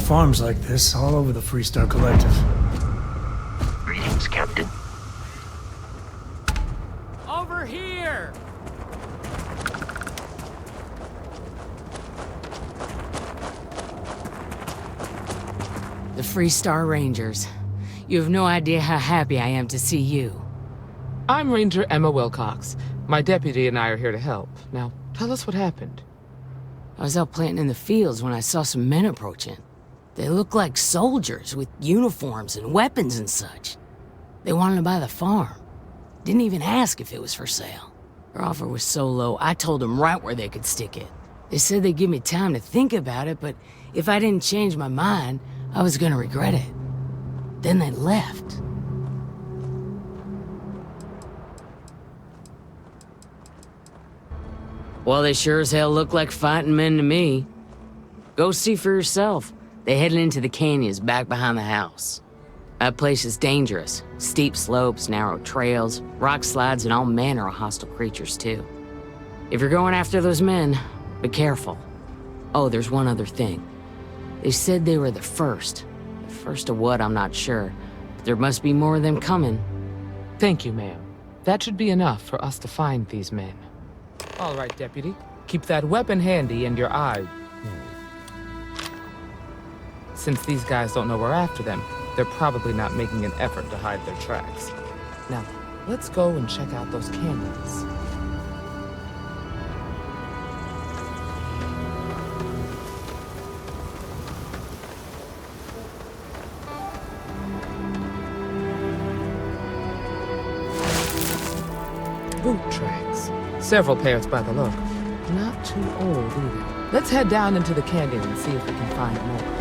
farms like this all over the Freestar Collective. Greetings, Captain. Over here! The Freestar Rangers. You have no idea how happy I am to see you. I'm Ranger Emma Wilcox. My deputy and I are here to help. Now, tell us what happened. I was out planting in the fields when I saw some men approaching. They looked like soldiers with uniforms and weapons and such. They wanted to buy the farm. Didn't even ask if it was for sale. Their offer was so low, I told them right where they could stick it. They said they'd give me time to think about it, but if I didn't change my mind, I was gonna regret it. Then they left. Well, they sure as hell look like fighting men to me. Go see for yourself. They headed into the canyons back behind the house. That place is dangerous. Steep slopes, narrow trails, rock slides, and all manner of hostile creatures, too. If you're going after those men, be careful. Oh, there's one other thing. They said they were the first. The first of what, I'm not sure. But there must be more of them coming. Thank you, ma'am. That should be enough for us to find these men. All right, Deputy. Keep that weapon handy and your eye. Since these guys don't know we're after them, they're probably not making an effort to hide their tracks. Now, let's go and check out those canyons. Boot tracks. Several pairs by the look. Not too old either. Let's head down into the canyon and see if we can find more.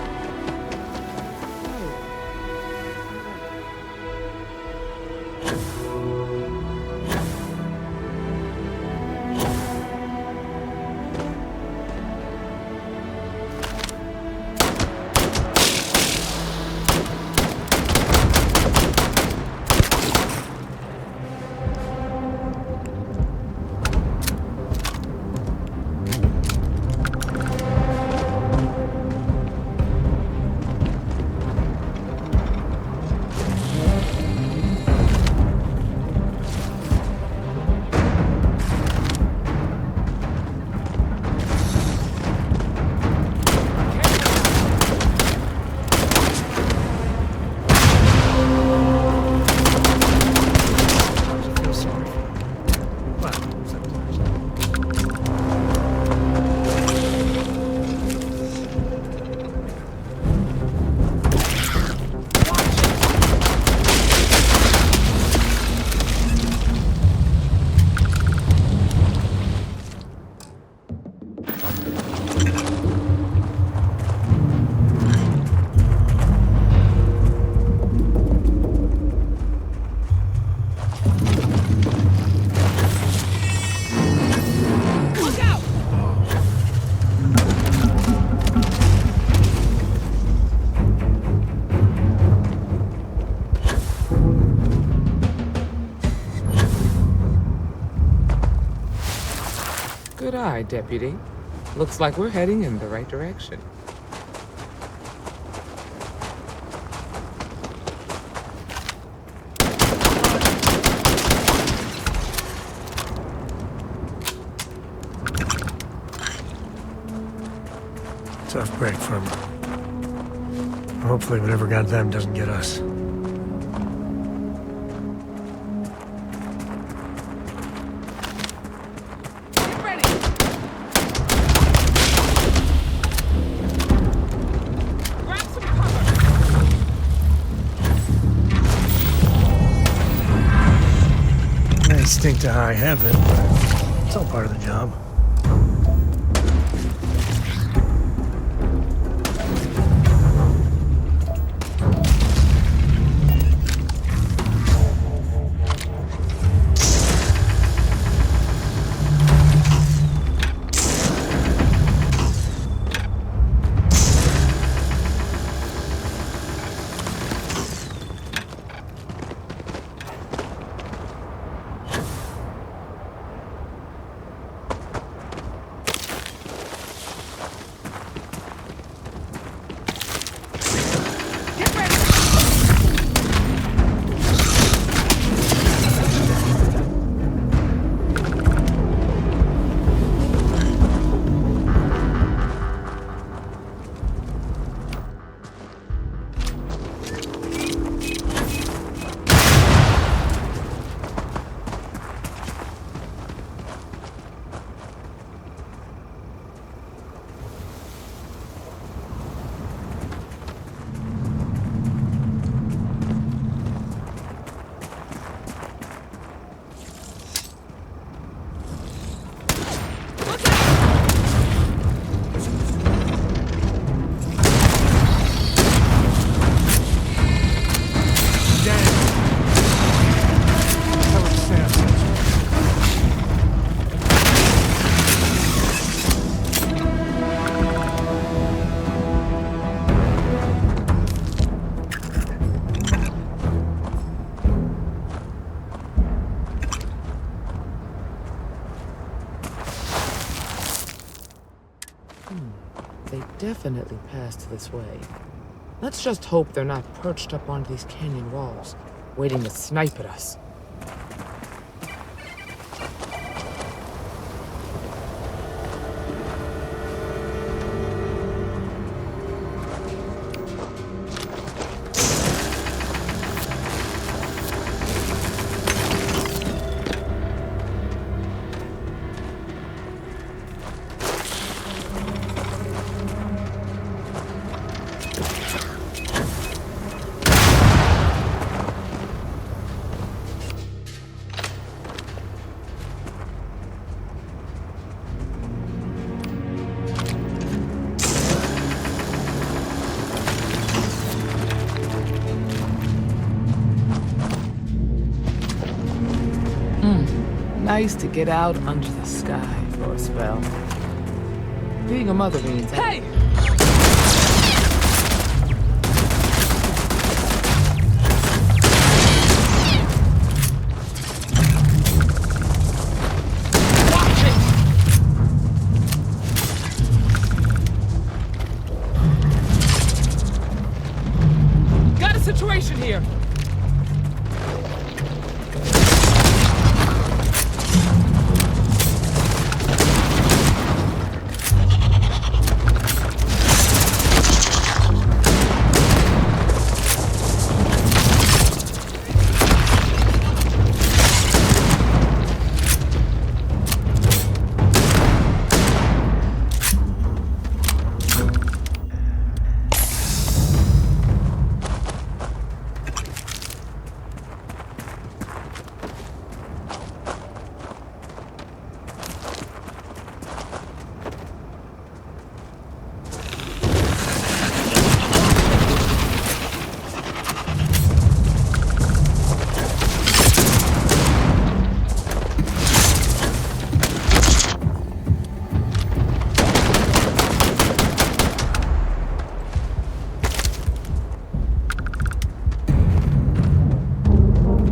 Good eye, Deputy. Looks like we're heading in the right direction. Tough break from them. Hopefully whatever got them doesn't get us. Stink to high heaven, but it's all part of the job. definitely passed this way. Let's just hope they're not perched up on these canyon walls, waiting to snipe at us. Nice to get out under the sky for a spell. Being a mother means... Hey! Watch it! Got a situation here!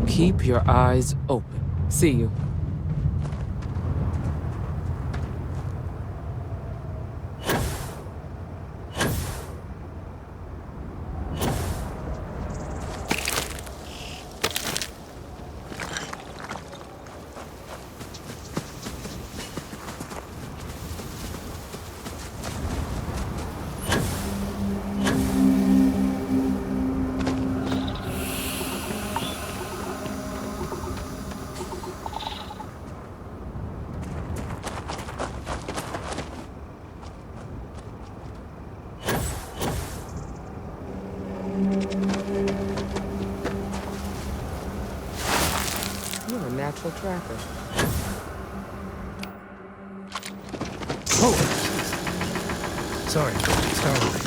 Keep your eyes open. See you. You're a natural tracker. Oh! Sorry, Starfield.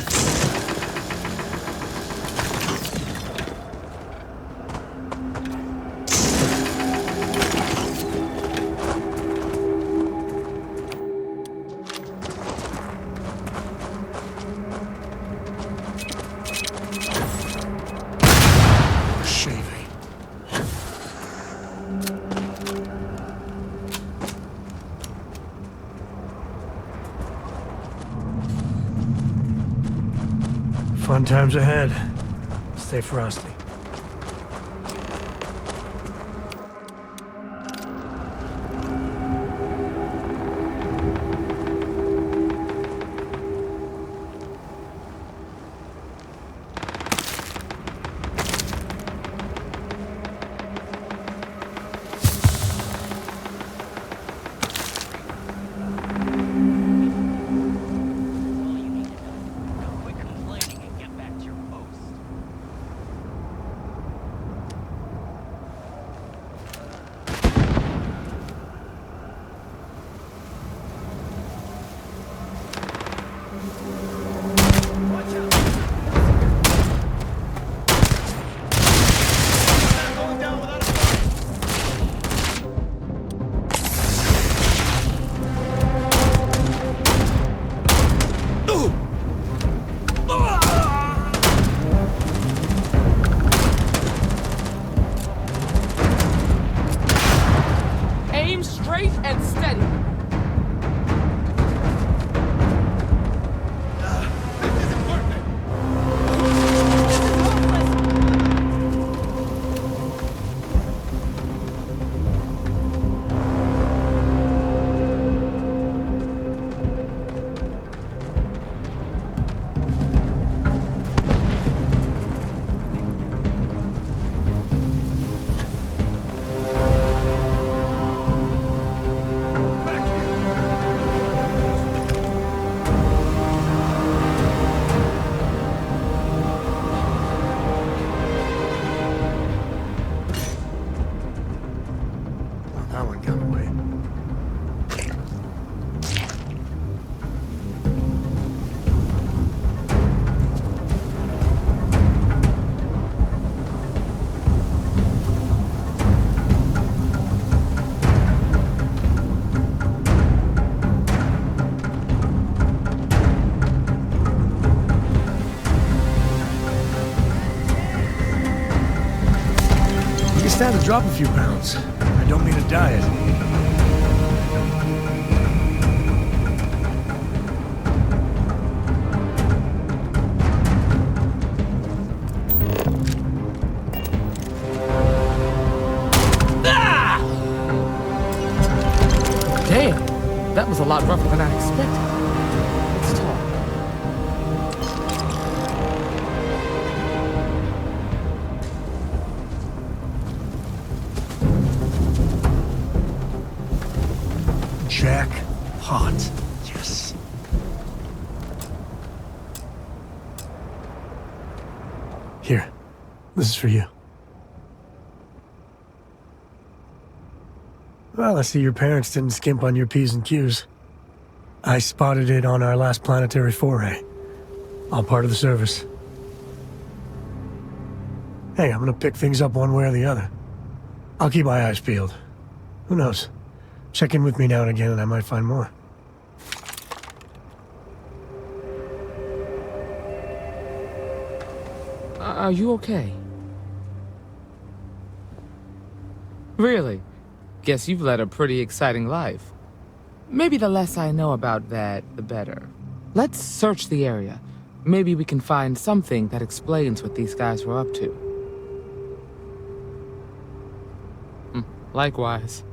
Fun times ahead. Stay frosty. stand to drop a few pounds. I don't mean a diet. Damn, that was a lot rougher than I expected. Let's talk. Jackpot. Yes. Here. This is for you. Well, I see your parents didn't skimp on your P's and Q's. I spotted it on our last planetary foray. All part of the service. Hey, I'm gonna pick things up one way or the other. I'll keep my eyes peeled. Who knows? Check in with me now and again and I might find more. Are you okay? Really? Guess you've led a pretty exciting life. Maybe the less I know about that, the better. Let's search the area. Maybe we can find something that explains what these guys were up to. Likewise.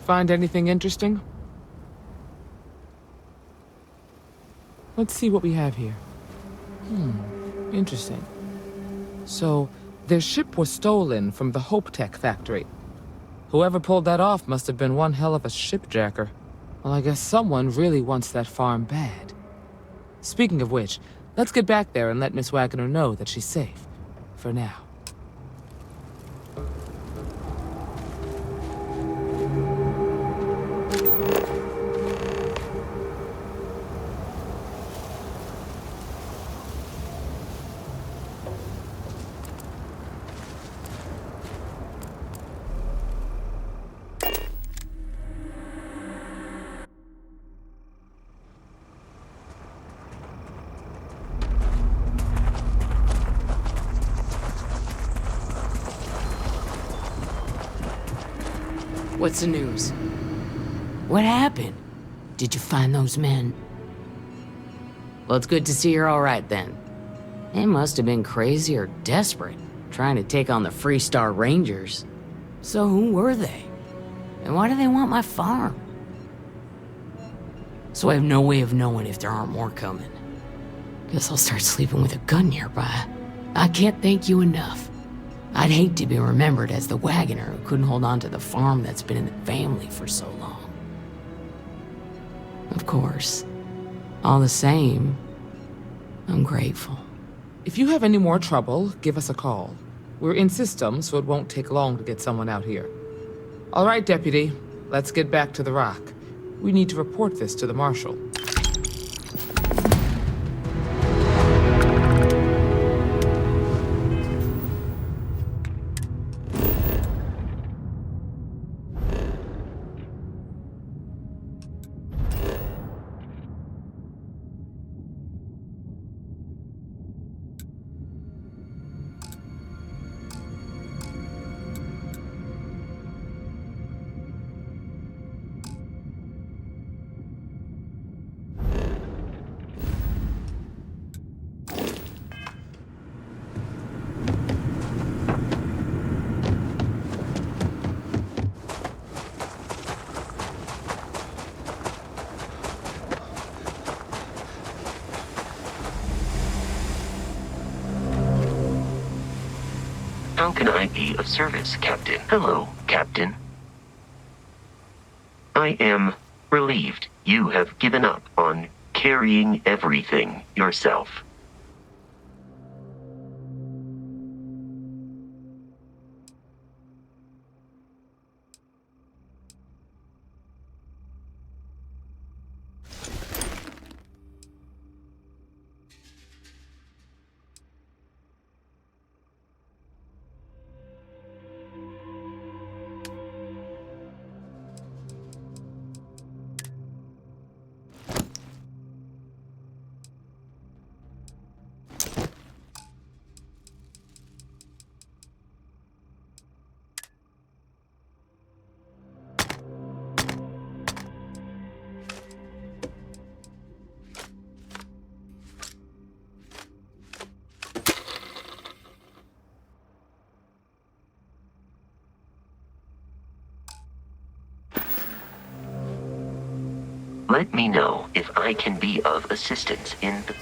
Find anything interesting? Let's see what we have here. Interesting. So, their ship was stolen from the Hope Tech factory. Whoever pulled that off must have been one hell of a shipjacker. Well, I guess someone really wants that farm bad. Speaking of which, let's get back there and let Miss Wagner know that she's safe. For now. What's the news? What happened? Did you find those men? Well, it's good to see you're all right then. They must have been crazy or desperate, trying to take on the Freestar Rangers. So who were they? And why do they want my farm? So I have no way of knowing if there aren't more coming. Guess I'll start sleeping with a gun nearby. I can't thank you enough. I'd hate to be remembered as the wagoner who couldn't hold on to the farm that's been in the family for so long. Of course, all the same, I'm grateful. If you have any more trouble, give us a call. We're in system, so it won't take long to get someone out here. All right, Deputy, let's get back to the rock. We need to report this to the Marshal. How can I be of service, Captain? Hello, Captain. I am relieved you have given up on carrying everything yourself. Let me know if I can be of assistance in the...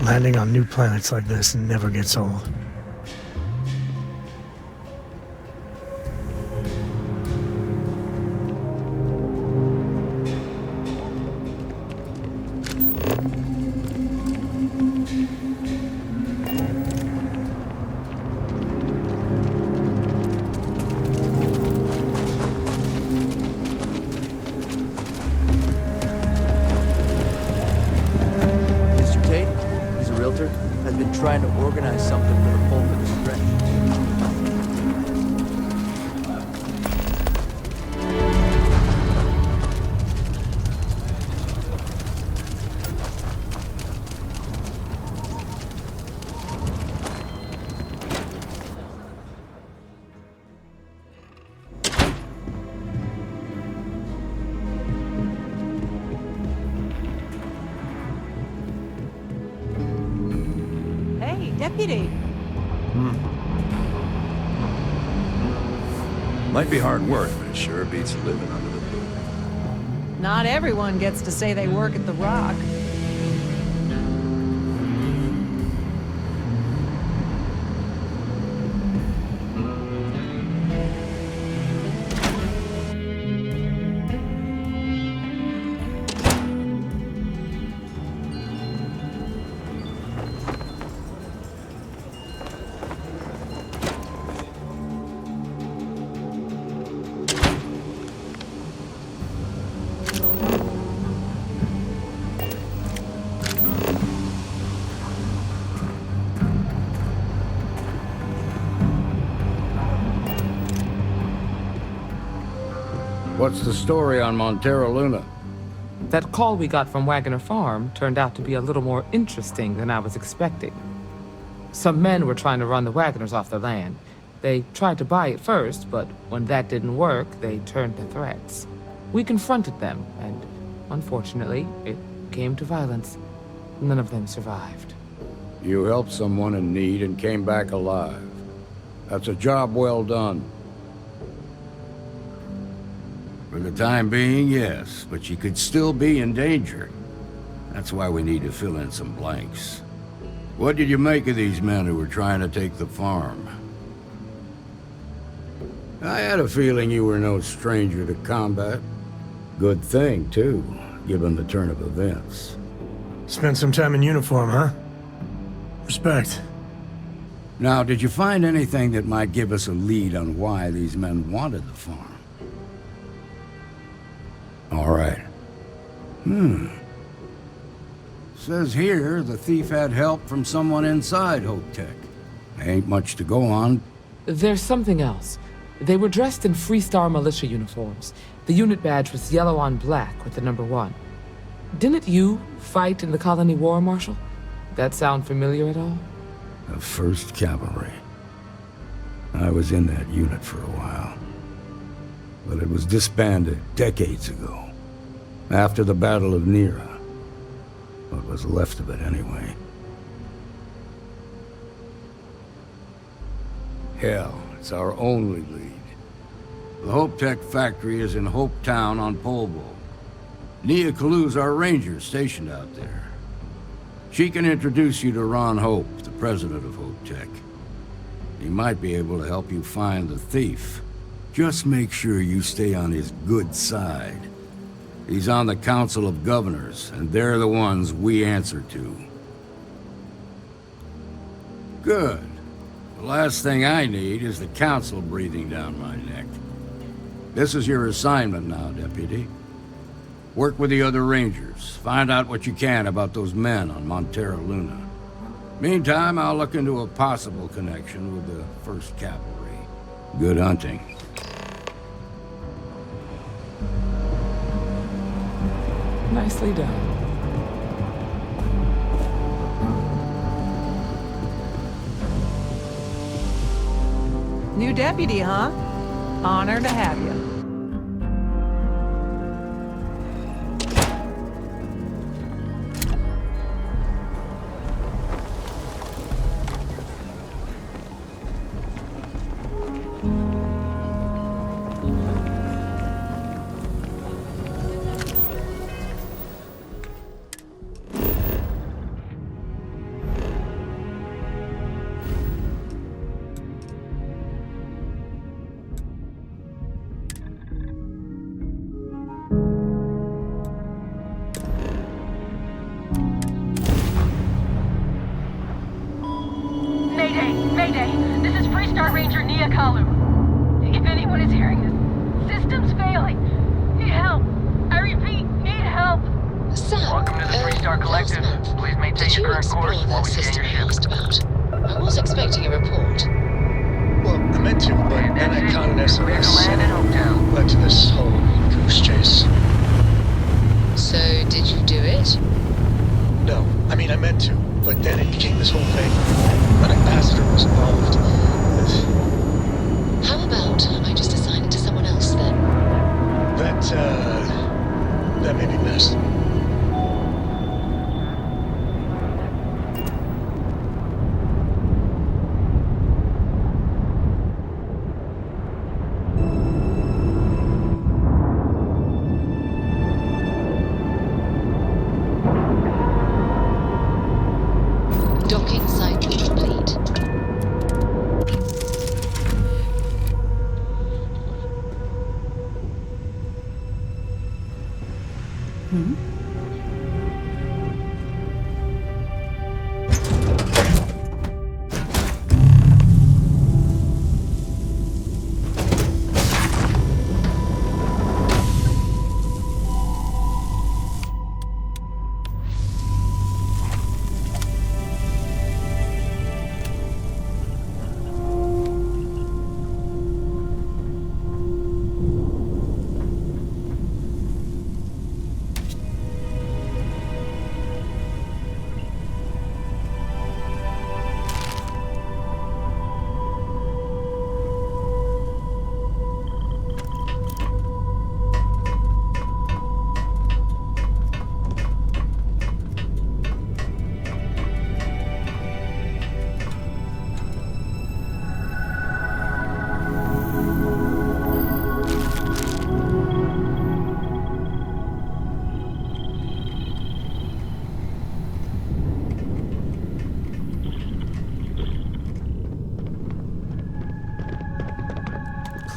Landing on new planets like this never gets old. Trying to organize something for the bulk of the stretch. Deputy. Might be hard work, but it sure beats living under the boot. Not everyone gets to say they work at the Rock. What's the story on Montero Luna? That call we got from Wagoner Farm turned out to be a little more interesting than I was expecting. Some men were trying to run the Wagoners off their land. They tried to buy it first, but when that didn't work, they turned to threats. We confronted them, and unfortunately, it came to violence. None of them survived. You helped someone in need and came back alive. That's a job well done. For the time being, yes, but you could still be in danger. That's why we need to fill in some blanks. What did you make of these men who were trying to take the farm? I had a feeling you were no stranger to combat. Good thing, too, given the turn of events. Spent some time in uniform, huh? Respect. Now, did you find anything that might give us a lead on why these men wanted the farm? All right. Says here the thief had help from someone inside Hope Tech. Ain't much to go on. There's something else. They were dressed in Freestar militia uniforms. The unit badge was yellow on black with the number 1. Didn't you fight in the Colony War, Marshal? That sound familiar at all? The 1st Cavalry. I was in that unit for a while. But it was disbanded decades ago. After the Battle of Nera. What was left of it, anyway. Hell, it's our only lead. The Hope Tech factory is in Hope Town on Polvo. Nia Kalu's our ranger stationed out there. She can introduce you to Ron Hope, the president of Hope Tech. He might be able to help you find the thief. Just make sure you stay on his good side. He's on the Council of Governors, and they're the ones we answer to. Good. The last thing I need is the Council breathing down my neck. This is your assignment now, Deputy. Work with the other Rangers. Find out what you can about those men on Montera Luna. Meantime, I'll look into a possible connection with the 1st Cavalry. Good hunting. Nicely done. New deputy, huh? Honor to have you. Mayday! This is Freestar Ranger Nia Kalu. If anyone is hearing this, system's failing. Need help. I repeat, need help. Sam, Welcome to the Freestar Collective. Please maintain your current course while we scan your ship. About? I was expecting a report. Well, I meant to, but then I caught an Clear to SMS. land in Hometown. Led to this whole goose chase. So, did you do it? No, I mean I meant to, but then it became this whole thing. An ambassador was involved. How about I just assign it to someone else then? That may be best. Docking cycle complete.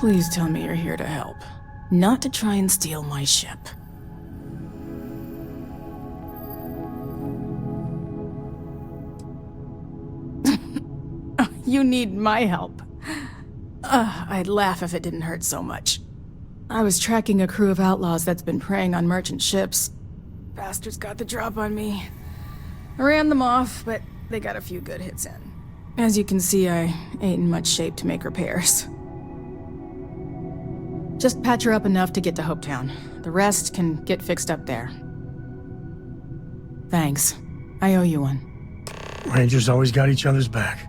Please tell me you're here to help, not to try and steal my ship. You need my help. I'd laugh if it didn't hurt so much. I was tracking a crew of outlaws that's been preying on merchant ships. Bastards got the drop on me. I ran them off, but they got a few good hits in. As you can see, I ain't in much shape to make repairs. Just patch her up enough to get to Hopetown. The rest can get fixed up there. Thanks. I owe you one. Rangers always got each other's back.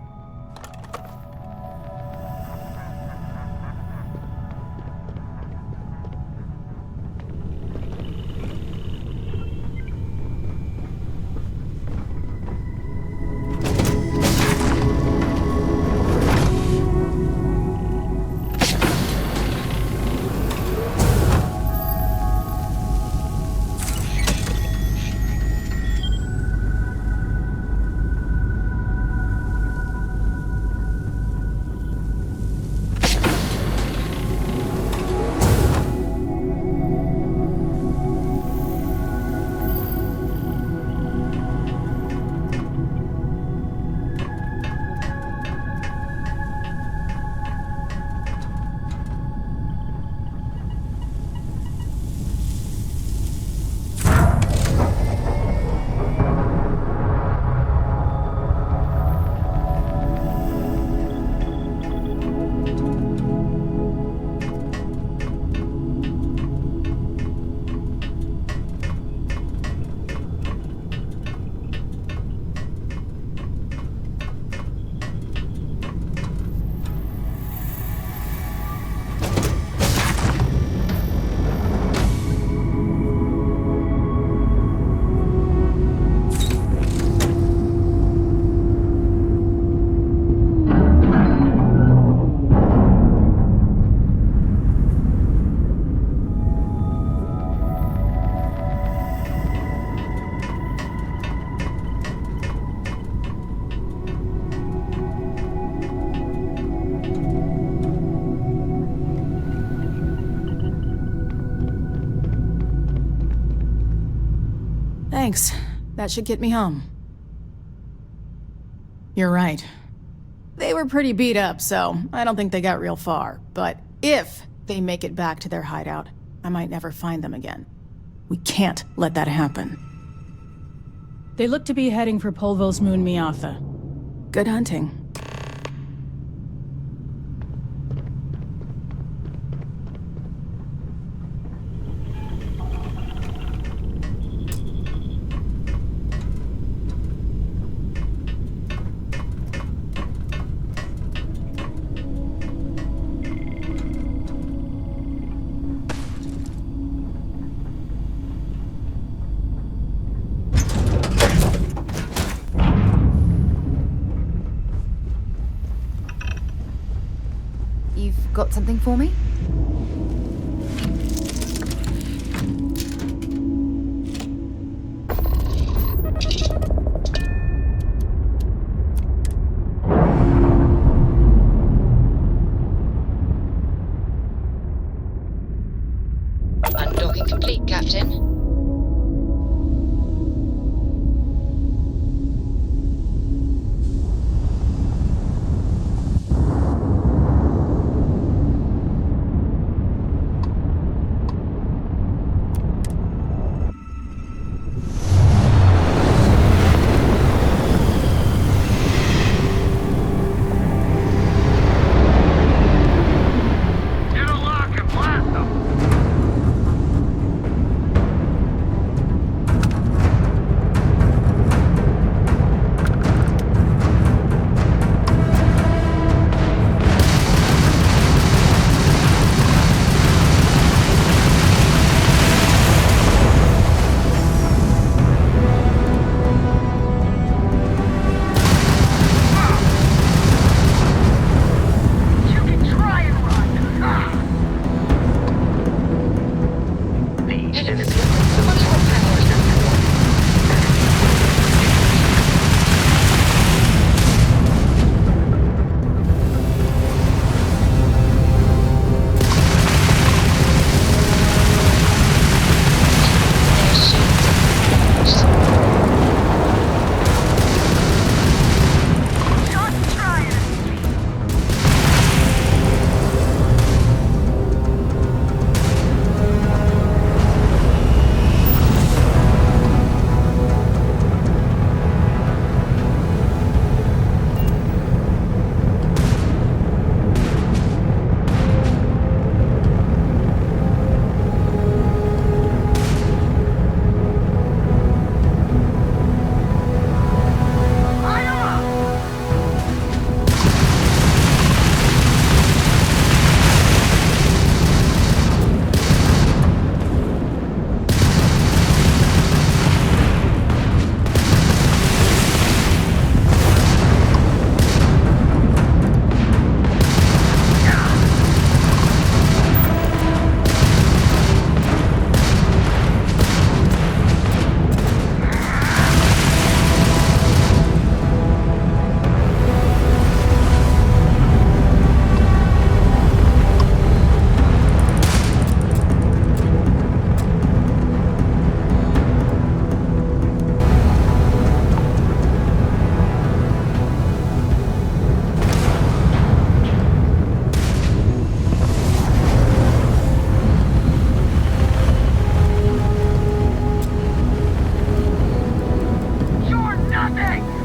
Thanks. That should get me home. You're right. They were pretty beat up, so I don't think they got real far. But if they make it back to their hideout, I might never find them again. We can't let that happen. They look to be heading for Polvo's moon Miatha. Good hunting. Got something for me? Undocking complete, Captain. Hey!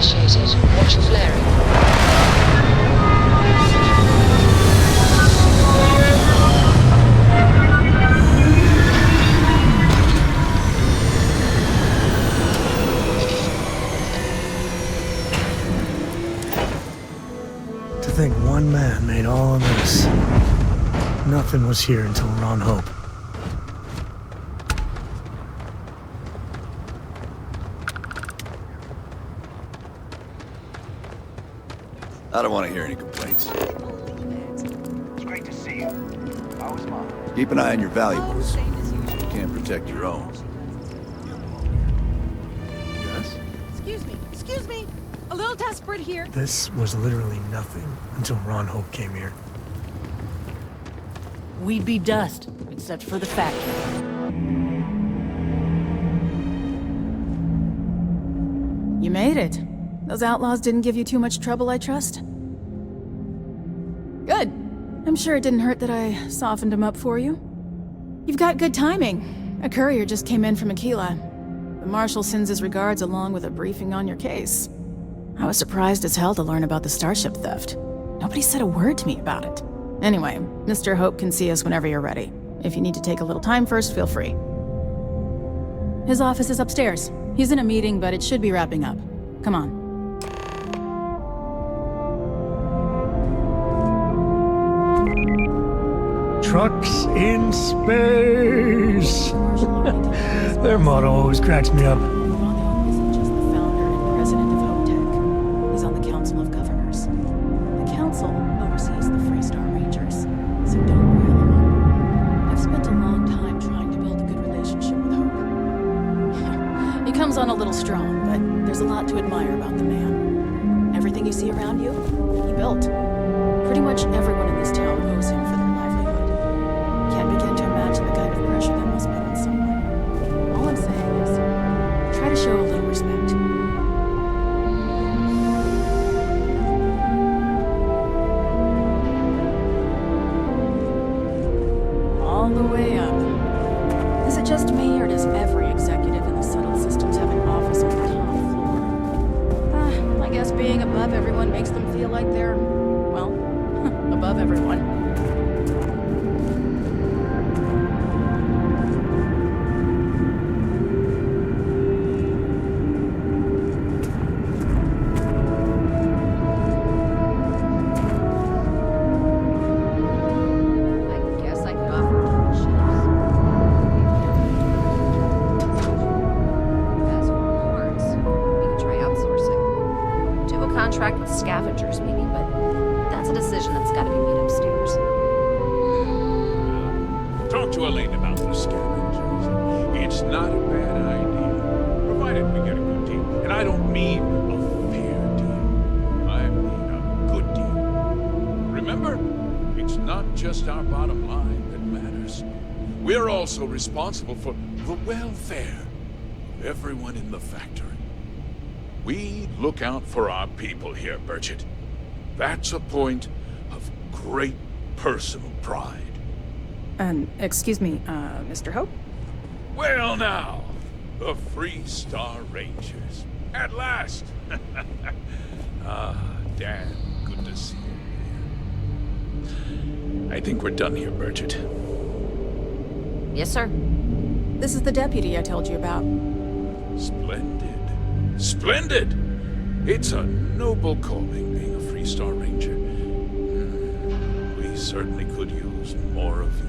initiated. Watch your flaring. To think one man made all of this. Nothing was here until Ron Hope. I don't want to hear any complaints. It's great to see you. How was Mom? Keep an eye on your valuables. You can't protect your own. Yes? Excuse me. A little desperate here. This was literally nothing until Ron Hope came here. We'd be dust, except for the factory. You made it. Those outlaws didn't give you too much trouble, I trust? Good. I'm sure it didn't hurt that I softened them up for you. You've got good timing. A courier just came in from Aquila. The Marshal sends his regards along with a briefing on your case. I was surprised as hell to learn about the starship theft. Nobody said a word to me about it. Anyway, Mr. Hope can see us whenever you're ready. If you need to take a little time first, feel free. His office is upstairs. He's in a meeting, but it should be wrapping up. Come on. Trucks in space! Their motto always cracks me up. Ron Hope isn't just the founder and president of Hope Tech. He's on the Council of Governors. The Council oversees the Freestar Rangers, so don't rile him up. comes on a little strong, but there's a lot to admire about the man. Everything you see around you, he built. Pretty much everyone in this town owes him for their livelihood. Can't begin to imagine the kind of pressure that must put on someone. All I'm saying is, try to show a little respect. All the way up. Is it just me, or does every executive in the settled systems have an office on the top floor? I guess being above everyone makes them feel like they're, well, above everyone. Contract with scavengers, maybe, but that's a decision that's got to be made upstairs. Talk to Elaine about the scavengers. It's not a bad idea, provided we get a good deal. And I don't mean a fair deal. I mean a good deal. Remember, it's not just our bottom line that matters. We're also responsible for the welfare of everyone in the factory. We look out for our people here, Burchett. That's a point of great personal pride. Excuse me, Mr. Hope? Well now, the Free Star Rangers. At last! Dan, good to see you. I think we're done here, Burchett. Yes, sir. This is the deputy I told you about. Splendid. Splendid! It's a noble calling, being a Free Star Ranger. We certainly could use more of you.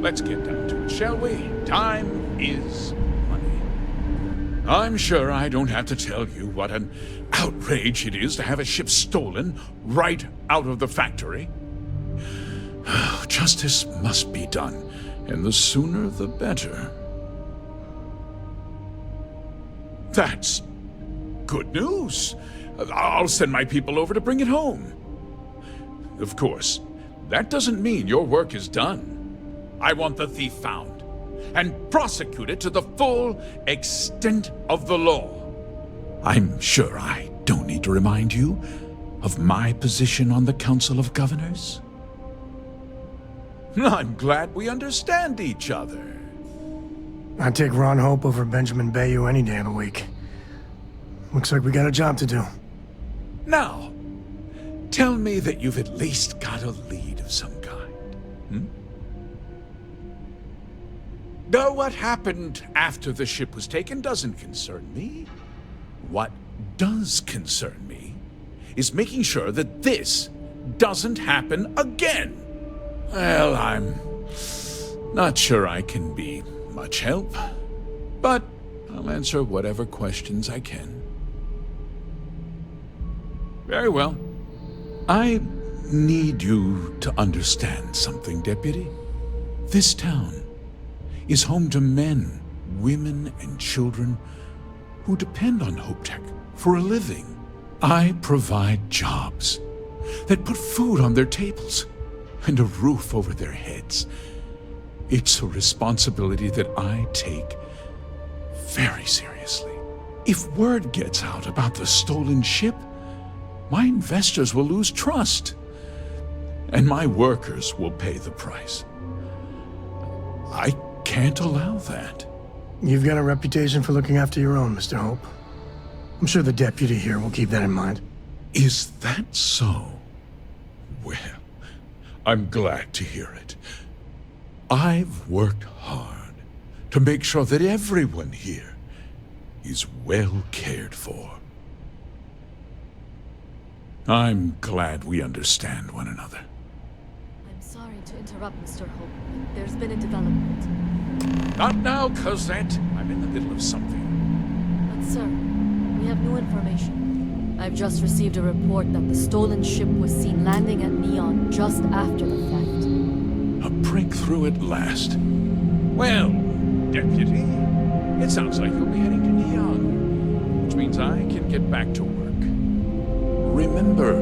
Let's get down to it, shall we? Time is money. I'm sure I don't have to tell you what an outrage it is to have a ship stolen right out of the factory. Justice must be done, and the sooner the better. That's good news. I'll send my people over to bring it home. Of course, that doesn't mean your work is done. I want the thief found and prosecuted to the full extent of the law. I'm sure I don't need to remind you of my position on the Council of Governors. I'm glad we understand each other. I'd take Ron Hope over Benjamin Bayou any day of the week. Looks like we got a job to do. Now, tell me that you've at least got a lead of some kind. Though what happened after the ship was taken doesn't concern me. What does concern me is making sure that this doesn't happen again. Well, I'm not sure I can be much help, but I'll answer whatever questions I can. Very well. I need you to understand something, Deputy. This town is home to men, women, and children who depend on HopeTech for a living. I provide jobs that put food on their tables and a roof over their heads. It's a responsibility that I take very seriously. If word gets out about the stolen ship, my investors will lose trust, and my workers will pay the price. I can't allow that. You've got a reputation for looking after your own, Mr. Hope. I'm sure the deputy here will keep that in mind. Is that so? Well, I'm glad to hear it. I've worked hard to make sure that everyone here is well cared for. I'm glad we understand one another. I'm sorry to interrupt, Mr. Hope, but there's been a development. Not now, Cosette. I'm in the middle of something. But sir, we have new information. I've just received a report that the stolen ship was seen landing at Neon just after the theft. A breakthrough at last. Well, Deputy, it sounds like you'll be heading to Neon, which means I can get back to work. Remember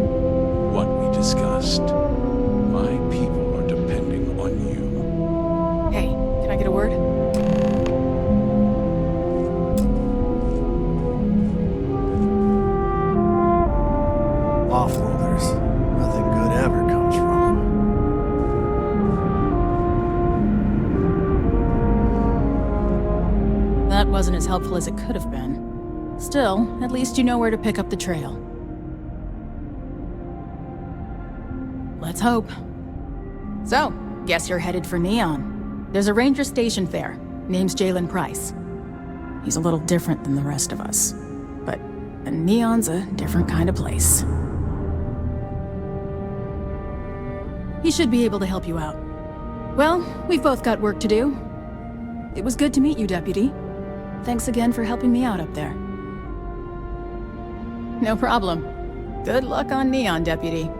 what we discussed. My people are depending on you. Hey, can I get a word? Offworlders. Nothing good ever comes from them. That wasn't as helpful as it could have been. Still, at least you know where to pick up the trail. Let's hope. So, guess you're headed for Neon. There's a ranger stationed there. Name's Jalen Price. He's a little different than the rest of us. But Neon's a different kind of place. He should be able to help you out. Well, we've both got work to do. It was good to meet you, Deputy. Thanks again for helping me out up there. No problem. Good luck on Neon, Deputy.